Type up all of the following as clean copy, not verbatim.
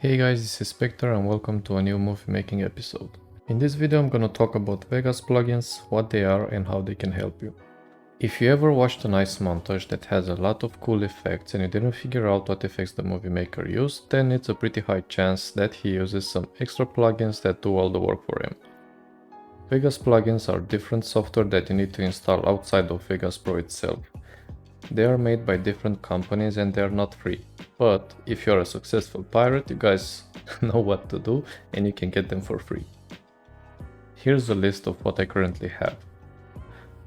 Hey guys, this is Specter and welcome to a new movie making episode. In this video I'm gonna talk about Vegas plugins, what they are and how they can help you. If you ever watched a nice montage that has a lot of cool effects and you didn't figure out what effects the movie maker used, then it's a pretty high chance that he uses some extra plugins that do all the work for him. Vegas plugins are different software that you need to install outside of Vegas Pro itself. They are made by different companies and they are not free. But if you're a successful pirate, you guys know what to do and you can get them for free. Here's a list of what I currently have.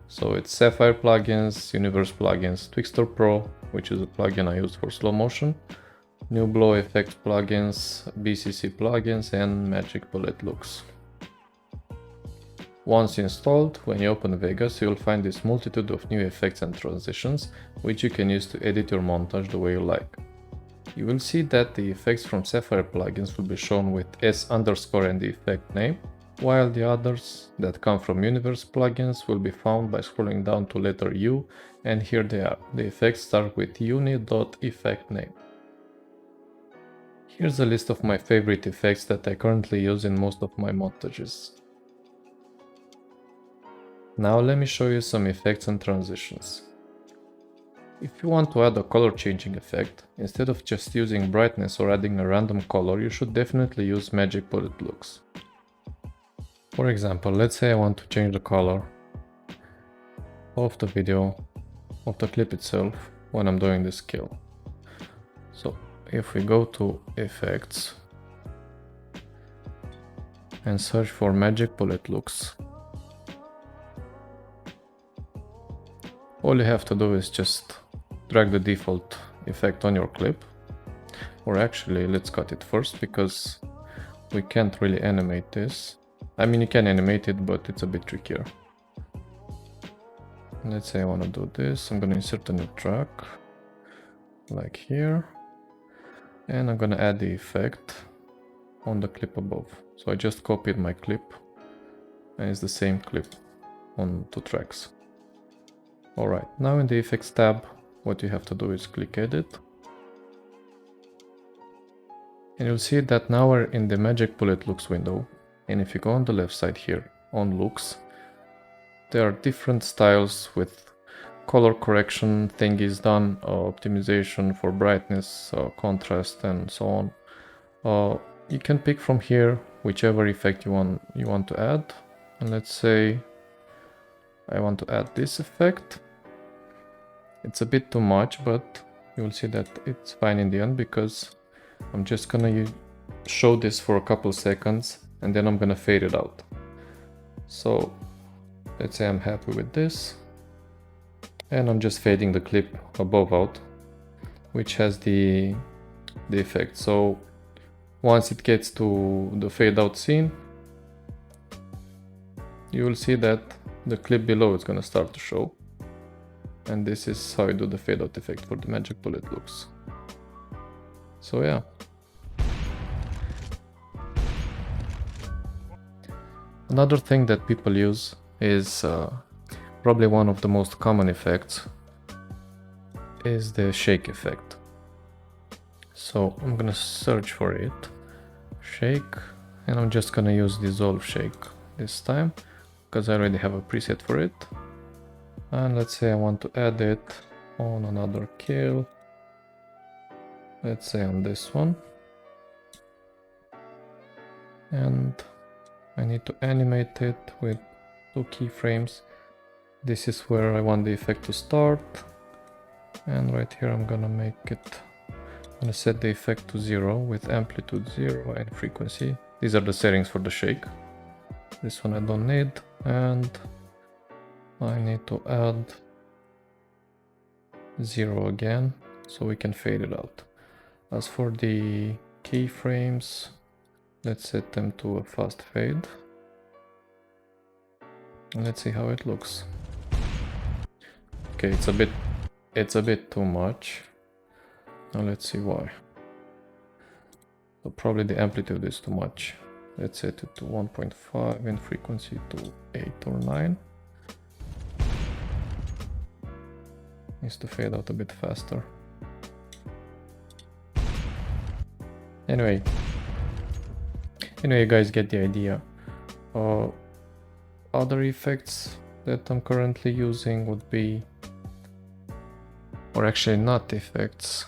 So it's Sapphire plugins, Universe plugins, Twixtor Pro, which is a plugin I use for slow motion, newblue effects plugins, BCC plugins, and Magic Bullet looks. Once installed, when you open Vegas, you will find this multitude of new effects and transitions, which you can use to edit your montage the way you like. You will see that the effects from Sapphire plugins will be shown with S underscore and the effect name, while the others that come from Universe plugins will be found by scrolling down to letter U, and here they are. The effects start with uni.effect name. Here's a list of my favorite effects that I currently use in most of my montages. Now let me show you some effects and transitions. If you want to add a color changing effect, instead of just using brightness or adding a random color, you should definitely use Magic Bullet looks. For example, let's say I want to change the color of the video, of the clip itself, when I'm doing the scale. So if we go to effects and search for Magic Bullet looks, all you have to do is just drag the default effect on your clip. Or actually, let's cut it first because we can't really animate this. I mean, you can animate it, but it's a bit trickier. Let's say I want to do this. I'm going to insert a new track, like here. And I'm going to add the effect on the clip above. So I just copied my clip, and it's the same clip on two tracks. Alright, now in the effects tab, what you have to do is click edit. And you'll see that now we're in the Magic Bullet looks window. And if you go on the left side here, on looks, there are different styles with color correction thingies done, optimization for brightness, contrast, and so on. You can pick from here whichever effect you want to add. And let's say I want to add this effect. It's a bit too much, but you will see that it's fine in the end because I'm just gonna show this for a couple seconds and then I'm gonna fade it out. So let's say I'm happy with this and I'm just fading the clip above out, which has the effect. So once it gets to the fade out scene, you will see that the clip below is gonna start to show. And this is how you do the fade out effect for the Magic Bullet looks. So yeah. Another thing that people use is probably one of the most common effects is the shake effect. So I'm gonna search for it, shake, and I'm just gonna use dissolve shake this time because I already have a preset for it. And let's say I want to add it on another kill. Let's say on this one. And I need to animate it with 2 keyframes. This is where I want the effect to start. And right here I'm gonna set the effect to 0 with amplitude 0 and frequency. These are the settings for the shake. This one I don't need, and I need to add 0 again so we can fade it out. As for the keyframes, let's set them to a fast fade. And let's see how it looks. Okay, it's a bit too much. Now let's see why. So probably the amplitude is too much. Let's set it to 1.5 and frequency to 8 or 9. Needs to fade out a bit faster. Anyway, you guys get the idea. Other effects that I'm currently using would be, or actually not effects,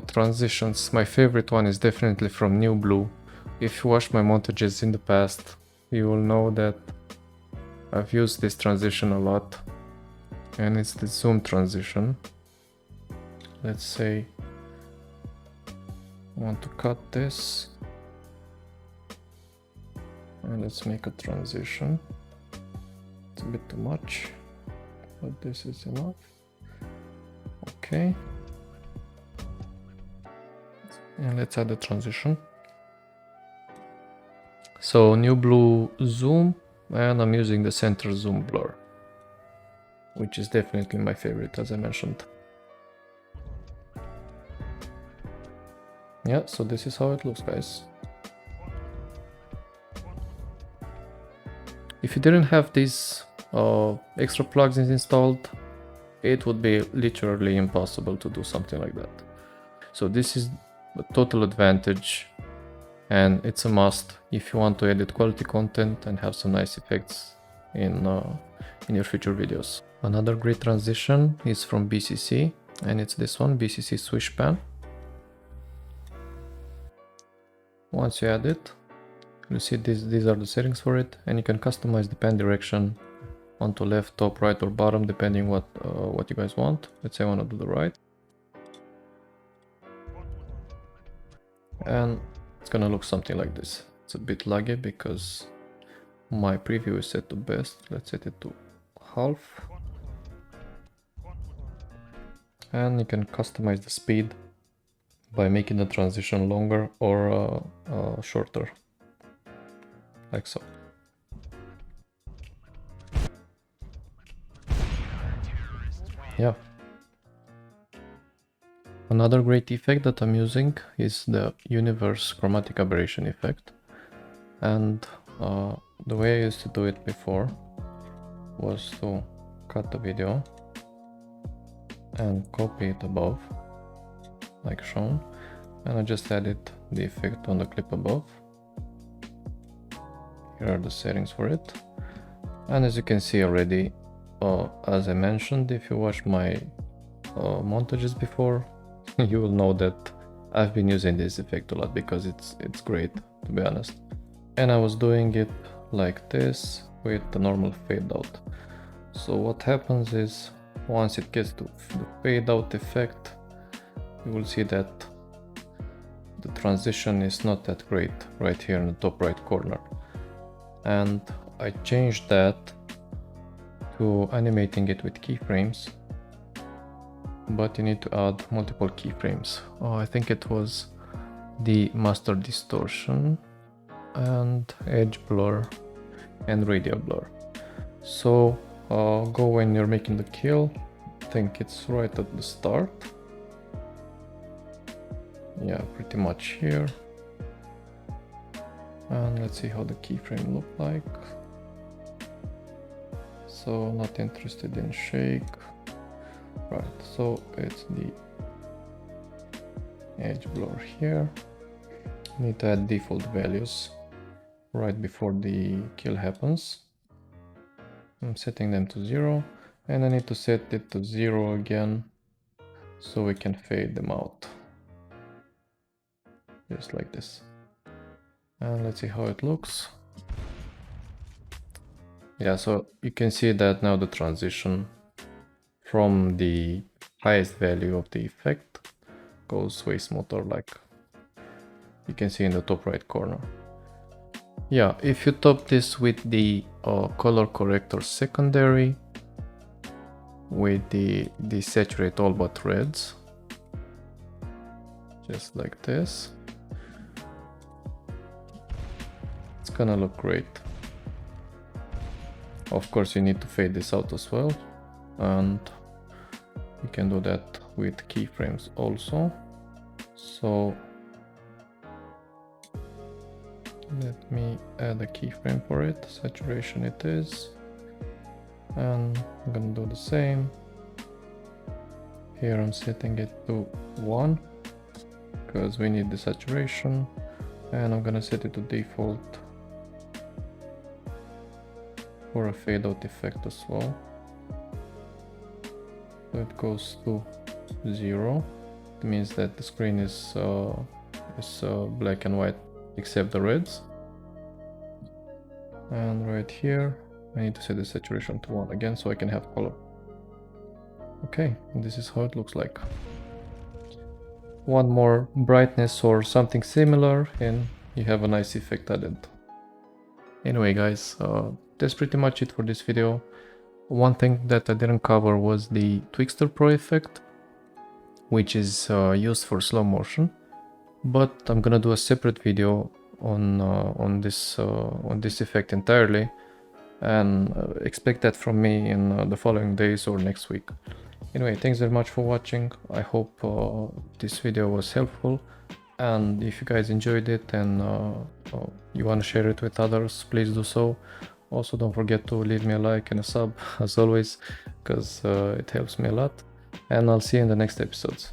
transitions. My favorite one is definitely from newblue. If you watch my montages in the past, you will know that I've used this transition a lot, and it's the zoom transition. Let's say I want to cut this, and let's make a transition. It's a bit too much, but this is enough. Okay, and let's add the transition. So newblue zoom, and I'm using the center zoom blur, which is definitely my favorite, as I mentioned. Yeah, so this is how it looks, guys. If you didn't have these extra plugins installed, it would be literally impossible to do something like that. So this is a total advantage, and it's a must if you want to edit quality content and have some nice effects in your future videos. Another great transition is from BCC, and it's this one, BCC Swish Pan. Once you add it, you see these are the settings for it, and you can customize the pan direction onto left, top, right, or bottom, depending what you guys want. Let's say I want to do the right, and it's gonna look something like this. It's a bit laggy because my preview is set to best. Let's set it to half, and you can customize the speed by making the transition longer or shorter, like so. Yeah. Another great effect that I'm using is the universe chromatic aberration effect, and the way I used to do it before was to cut the video and copy it above, like shown, and I just added the effect on the clip above. Here are the settings for it, and as you can see already, as I mentioned, if you watch my montages before, you will know that I've been using this effect a lot because it's great, to be honest. And I was doing it like this with the normal fade out. So what happens is, once it gets to the fade out effect, you will see that the transition is not that great right here in the top right corner. And I changed that to animating it with keyframes, but you need to add multiple keyframes. I think it was the master distortion and edge blur and radial blur. So go when you're making the kill. I think it's right at the start. Yeah, pretty much here. And let's see how the keyframe look like. So not interested in shake. Right, so it's the edge blur here. Need to add default values right before the kill happens. I'm setting them to 0, and I need to set it to 0 again so we can fade them out. Just like this. And let's see how it looks. Yeah, so you can see that now the transition from the highest value of the effect goes way smoother, like you can see in the top right corner. Yeah, if you top this with the color corrector secondary, with the desaturate all but reds, just like this, it's gonna look great. Of course, you need to fade this out as well, and you can do that with keyframes also. So let me add a keyframe for it. Saturation it is, and I'm gonna do the same. Here I'm setting it to 1 because we need the saturation, and I'm gonna set it to default for a fade out effect as well. So it goes to 0. It means that the screen is black and white except the reds. And right here I need to set the saturation to 1 again so I can have color. Okay, this is how it looks like. One more brightness or something similar and you have a nice effect added. Anyway guys, that's pretty much it for this video. One thing that I didn't cover was the Twixtor Pro effect, which is used for slow motion, but I'm gonna do a separate video on this effect entirely, and expect that from me in the following days or next week. Anyway, thanks very much for watching. I hope this video was helpful, and if you guys enjoyed it and you want to share it with others, please do so. Also, don't forget to leave me a like and a sub as always, because it helps me a lot, and I'll see you in the next episodes.